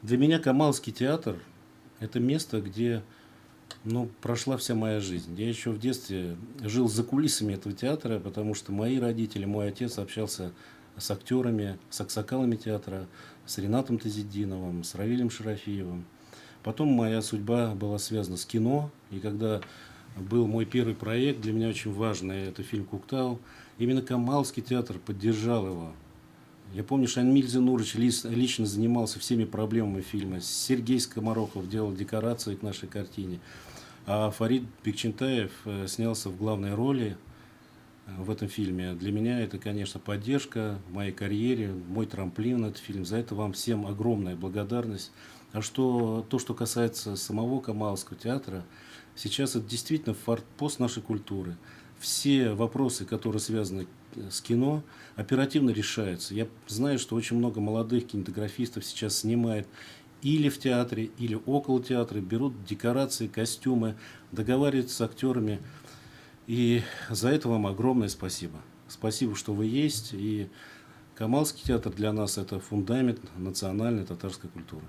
Для меня Камалский театр — это место, где, ну, прошла вся моя жизнь. Я еще в детстве жил за кулисами этого театра, потому что мои родители, мой отец общался с актерами, с аксакалами театра, с Ринатом Тазидиновым, с Равилем Шарафиевым. Потом моя судьба была связана с кино, и когда был мой первый проект, для меня очень важный, это фильм «Куктау», именно Камалский театр поддержал его. Я помню, Шамиль Зинурович лично занимался всеми проблемами фильма. Сергей Скоморохов делал декорации к нашей картине. А Фарид Бекчентаев снялся в главной роли в этом фильме. Для меня это, конечно, поддержка в моей карьере, мой трамплин, этот фильм. За это вам всем огромная благодарность. А то, что касается самого Камалского театра, сейчас это действительно форпост нашей культуры. Все вопросы, которые связаны с кино, оперативно решаются. Я знаю, что очень много молодых кинематографистов сейчас снимает или в театре, или около театра, берут декорации, костюмы, договариваются с актерами. И за это вам огромное спасибо. Спасибо, что вы есть. И Камалский театр для нас — это фундамент национальной татарской культуры.